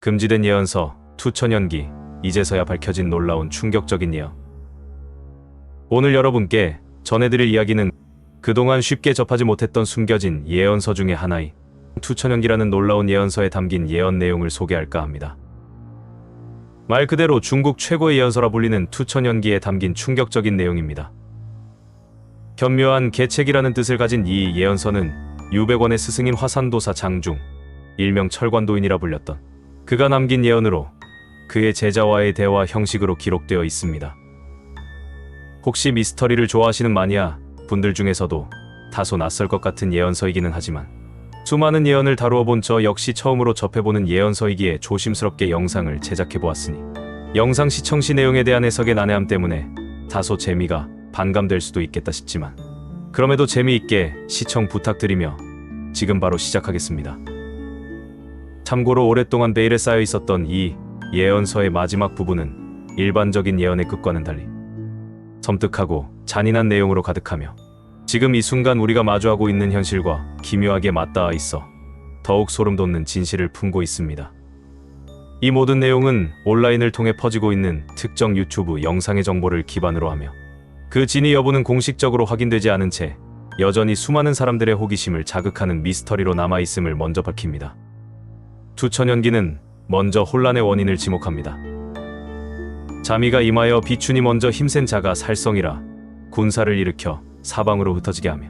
금지된 예언서, 투천연기, 이제서야 밝혀진 놀라운 충격적인 예언. 오늘 여러분께 전해드릴 이야기는 그동안 쉽게 접하지 못했던 숨겨진 예언서 중의 하나인 투천연기라는 놀라운 예언서에 담긴 예언 내용을 소개할까 합니다. 말 그대로 중국 최고의 예언서라 불리는 투천연기에 담긴 충격적인 내용입니다. 견묘한 계책이라는 뜻을 가진 이 예언서는 유백원의 스승인 화산도사 장중, 일명 철관도인이라 불렸던 그가 남긴 예언으로 그의 제자와의 대화 형식으로 기록되어 있습니다. 혹시 미스터리를 좋아하시는 마니아 분들 중에서도 다소 낯설 것 같은 예언서이기는 하지만 수많은 예언을 다루어 본 저 역시 처음으로 접해보는 예언서이기에 조심스럽게 영상을 제작해보았으니 영상 시청 시 내용에 대한 해석의 난해함 때문에 다소 재미가 반감될 수도 있겠다 싶지만 그럼에도 재미있게 시청 부탁드리며 지금 바로 시작하겠습니다. 참고로 오랫동안 베일에 쌓여 있었던 이 예언서의 마지막 부분은 일반적인 예언의 끝과는 달리 섬뜩하고 잔인한 내용으로 가득하며 지금 이 순간 우리가 마주하고 있는 현실과 기묘하게 맞닿아 있어 더욱 소름 돋는 진실을 품고 있습니다. 이 모든 내용은 온라인을 통해 퍼지고 있는 특정 유튜브 영상의 정보를 기반으로 하며 그 진위 여부는 공식적으로 확인되지 않은 채 여전히 수많은 사람들의 호기심을 자극하는 미스터리로 남아있음을 먼저 밝힙니다. 투천연기는 먼저 혼란의 원인을 지목합니다. 자미가 임하여 비춘이 먼저 힘센 자가 살성이라 군사를 일으켜 사방으로 흩어지게 하며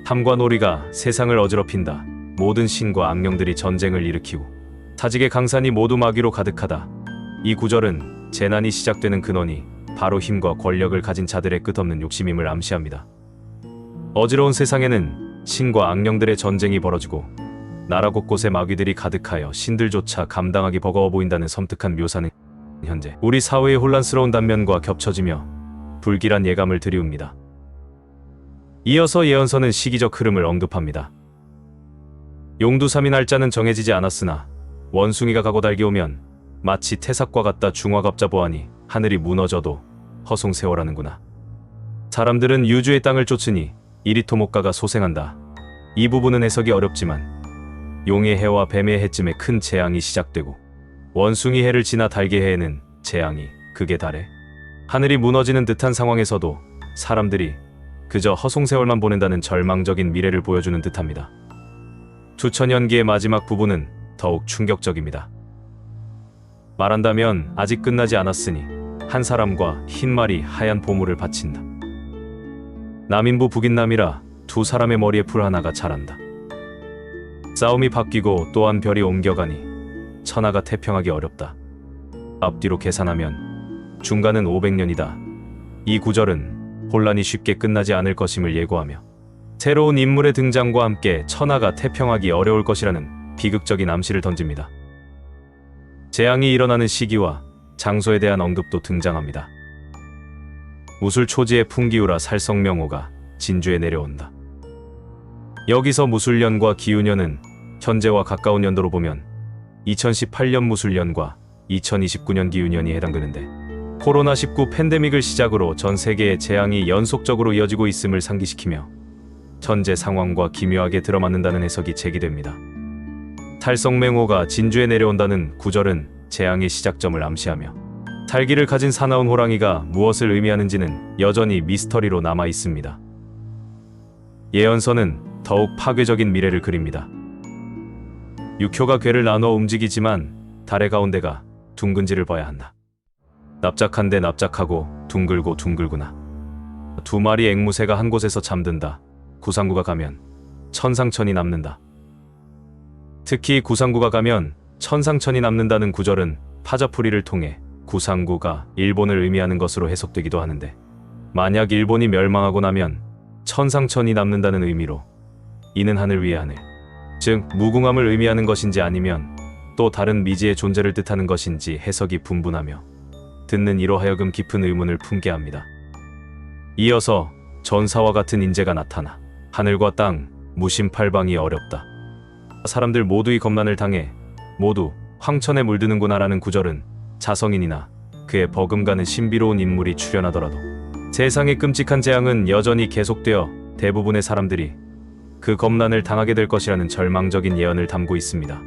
탐과 놀이가 세상을 어지럽힌다. 모든 신과 악령들이 전쟁을 일으키고 사직의 강산이 모두 마귀로 가득하다. 이 구절은 재난이 시작되는 근원이 바로 힘과 권력을 가진 자들의 끝없는 욕심임을 암시합니다. 어지러운 세상에는 신과 악령들의 전쟁이 벌어지고 나라 곳곳에 마귀들이 가득하여 신들조차 감당하기 버거워 보인다는 섬뜩한 묘사는 현재 우리 사회의 혼란스러운 단면과 겹쳐지며 불길한 예감을 드리웁니다. 이어서 예언서는 시기적 흐름을 언급합니다. 용두삼이 날짜는 정해지지 않았으나 원숭이가 가고 달기 오면 마치 태삭과 같다. 중화갑자 보아니 하늘이 무너져도 허송세월하는구나. 사람들은 유주의 땅을 쫓으니 이리토목가가 소생한다. 이 부분은 해석이 어렵지만 용의 해와 뱀의 해쯤에 큰 재앙이 시작되고 원숭이 해를 지나 달개 해에는 재앙이 극에 달해 하늘이 무너지는 듯한 상황에서도 사람들이 그저 허송세월만 보낸다는 절망적인 미래를 보여주는 듯합니다. 투천연기의 마지막 부분은 더욱 충격적입니다. 말한다면 아직 끝나지 않았으니 한 사람과 흰 말이 하얀 보물을 바친다. 남인부 북인남이라 두 사람의 머리에 풀 하나가 자란다. 싸움이 바뀌고 또한 별이 옮겨가니 천하가 태평하기 어렵다. 앞뒤로 계산하면 중간은 500년이다. 이 구절은 혼란이 쉽게 끝나지 않을 것임을 예고하며 새로운 인물의 등장과 함께 천하가 태평하기 어려울 것이라는 비극적인 암시를 던집니다. 재앙이 일어나는 시기와 장소에 대한 언급도 등장합니다. 무술초지의 풍기우라 살성명호가 진주에 내려온다. 여기서 무술년과 기우년은 현재와 가까운 연도로 보면 2018년 무술년과 2029년 기우년이 해당되는데 코로나19 팬데믹을 시작으로 전 세계의 재앙이 연속적으로 이어지고 있음을 상기시키며 현재 상황과 기묘하게 들어맞는다는 해석이 제기됩니다. 살성맹호가 진주에 내려온다는 구절은 재앙의 시작점을 암시하며 살기를 가진 사나운 호랑이가 무엇을 의미하는지는 여전히 미스터리로 남아 있습니다. 예언서는 더욱 파괴적인 미래를 그립니다. 육효가 궤를 나눠 움직이지만 달의 가운데가 둥근지를 봐야 한다. 납작한데 납작하고 둥글고 둥글구나. 두 마리 앵무새가 한 곳에서 잠든다. 구상구가 가면 천상천이 남는다. 특히 구상구가 가면 천상천이 남는다는 구절은 파자풀이를 통해 구상구가 일본을 의미하는 것으로 해석되기도 하는데 만약 일본이 멸망하고 나면 천상천이 남는다는 의미로 이는 하늘 위의 하늘, 즉 무궁함을 의미하는 것인지 아니면 또 다른 미지의 존재를 뜻하는 것인지 해석이 분분하며 듣는 이로 하여금 깊은 의문을 품게 합니다. 이어서 전사와 같은 인재가 나타나 하늘과 땅, 무심팔방이 어렵다. 사람들 모두의 겁난을 당해 모두 황천에 물드는구나라는 구절은 자성인이나 그의 버금가는 신비로운 인물이 출현하더라도 세상의 끔찍한 재앙은 여전히 계속되어 대부분의 사람들이 그 겁난을 당하게 될 것이라는 절망적인 예언을 담고 있습니다.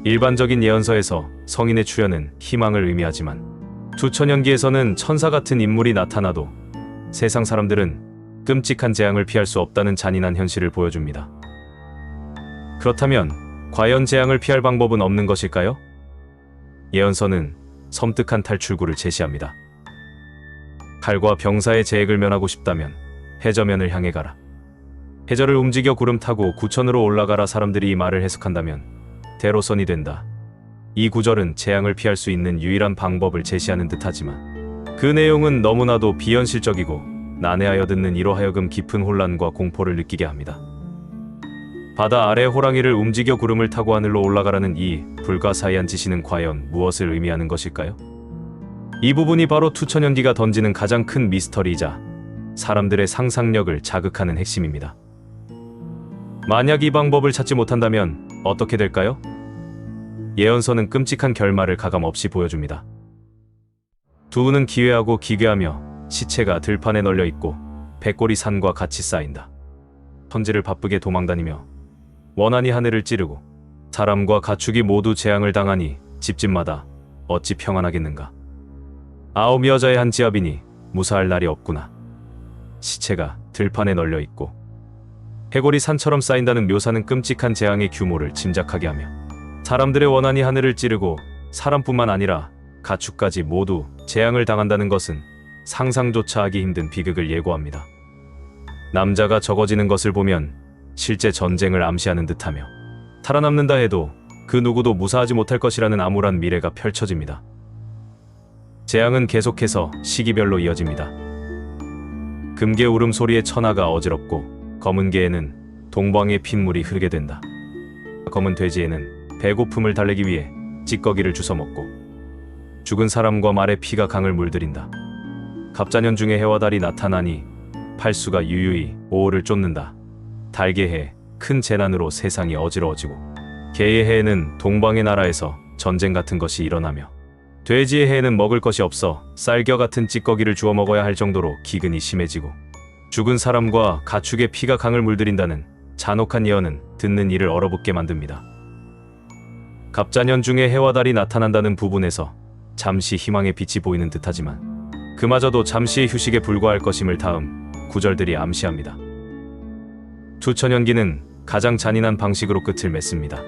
일반적인 예언서에서 성인의 출현은 희망을 의미하지만 투천연기에서는 천사 같은 인물이 나타나도 세상 사람들은 끔찍한 재앙을 피할 수 없다는 잔인한 현실을 보여줍니다. 그렇다면 과연 재앙을 피할 방법은 없는 것일까요? 예언서는 섬뜩한 탈출구를 제시합니다. 칼과 병사의 재해를 면하고 싶다면 해저면을 향해 가라. 해저를 움직여 구름 타고 구천으로 올라가라. 사람들이 이 말을 해석한다면 대로선이 된다. 이 구절은 재앙을 피할 수 있는 유일한 방법을 제시하는 듯하지만 그 내용은 너무나도 비현실적이고 난해하여 듣는 이로 하여금 깊은 혼란과 공포를 느끼게 합니다. 바다 아래 호랑이를 움직여 구름을 타고 하늘로 올라가라는 이 불가사의한 지시는 과연 무엇을 의미하는 것일까요? 이 부분이 바로 투천연기가 던지는 가장 큰 미스터리이자 사람들의 상상력을 자극하는 핵심입니다. 만약 이 방법을 찾지 못한다면 어떻게 될까요? 예언서는 끔찍한 결말을 가감없이 보여줍니다. 두우는 기괴하고 기괴하며 시체가 들판에 널려 있고 백골이 산과 같이 쌓인다. 천지를 바쁘게 도망다니며 원한이 하늘을 찌르고 사람과 가축이 모두 재앙을 당하니 집집마다 어찌 평안하겠는가. 아홉 여자의 한 지압이니 무사할 날이 없구나. 시체가 들판에 널려 있고 해골이 산처럼 쌓인다는 묘사는 끔찍한 재앙의 규모를 짐작하게 하며 사람들의 원한이 하늘을 찌르고 사람뿐만 아니라 가축까지 모두 재앙을 당한다는 것은 상상조차 하기 힘든 비극을 예고합니다. 남자가 적어지는 것을 보면 실제 전쟁을 암시하는 듯하며 살아남는다 해도 그 누구도 무사하지 못할 것이라는 암울한 미래가 펼쳐집니다. 재앙은 계속해서 시기별로 이어집니다. 금개 울음소리에 천하가 어지럽고 검은 개에는 동방의 핏물이 흐르게 된다. 검은 돼지에는 배고픔을 달래기 위해 찌꺼기를 주워먹고 죽은 사람과 말의 피가 강을 물들인다. 갑자년 중에 해와 달이 나타나니 팔수가 유유히 오호를 쫓는다. 달개 해 큰 재난으로 세상이 어지러워지고 개의 해에는 동방의 나라에서 전쟁 같은 것이 일어나며 돼지의 해에는 먹을 것이 없어 쌀겨 같은 찌꺼기를 주워 먹어야 할 정도로 기근이 심해지고 죽은 사람과 가축의 피가 강을 물들인다는 잔혹한 예언은 듣는 이를 얼어붙게 만듭니다. 갑자년 중에 해와 달이 나타난다는 부분에서 잠시 희망의 빛이 보이는 듯하지만 그마저도 잠시의 휴식에 불과할 것임을 다음 구절들이 암시합니다. 투천연기는 가장 잔인한 방식으로 끝을 맺습니다.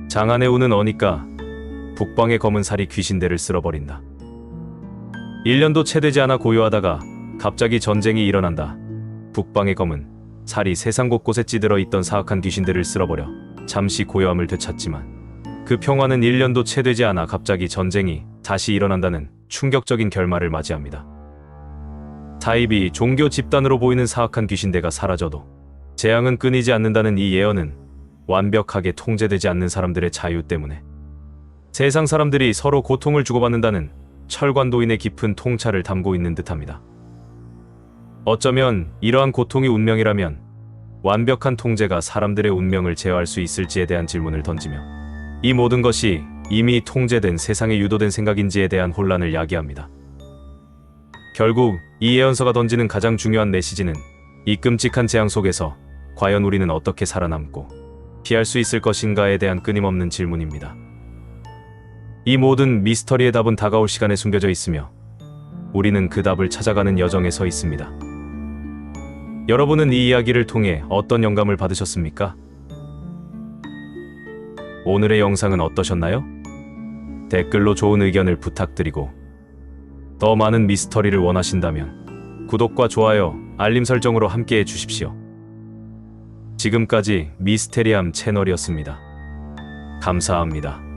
장안에 우는 어니까 북방의 검은 살이 귀신대를 쓸어버린다. 1년도 채 되지 않아 고요하다가 갑자기 전쟁이 일어난다. 북방의 검은 살이 세상 곳곳에 찌들어 있던 사악한 귀신들을 쓸어버려 잠시 고요함을 되찾지만 그 평화는 1년도 채 되지 않아 갑자기 전쟁이 다시 일어난다는 충격적인 결말을 맞이합니다. 타입이 종교 집단으로 보이는 사악한 귀신대가 사라져도 재앙은 끊이지 않는다는 이 예언은 완벽하게 통제되지 않는 사람들의 자유 때문에 세상 사람들이 서로 고통을 주고받는다는 철관도인의 깊은 통찰을 담고 있는 듯합니다. 어쩌면 이러한 고통이 운명이라면 완벽한 통제가 사람들의 운명을 제어할 수 있을지에 대한 질문을 던지며 이 모든 것이 이미 통제된 세상에 유도된 생각인지에 대한 혼란을 야기합니다. 결국 이 예언서가 던지는 가장 중요한 메시지는 이 끔찍한 재앙 속에서 과연 우리는 어떻게 살아남고 피할 수 있을 것인가에 대한 끊임없는 질문입니다. 이 모든 미스터리의 답은 다가올 시간에 숨겨져 있으며 우리는 그 답을 찾아가는 여정에 서 있습니다. 여러분은 이 이야기를 통해 어떤 영감을 받으셨습니까? 오늘의 영상은 어떠셨나요? 댓글로 좋은 의견을 부탁드리고 더 많은 미스터리를 원하신다면 구독과 좋아요, 알림 설정으로 함께해 주십시오. 지금까지 미스테리함 채널이었습니다. 감사합니다.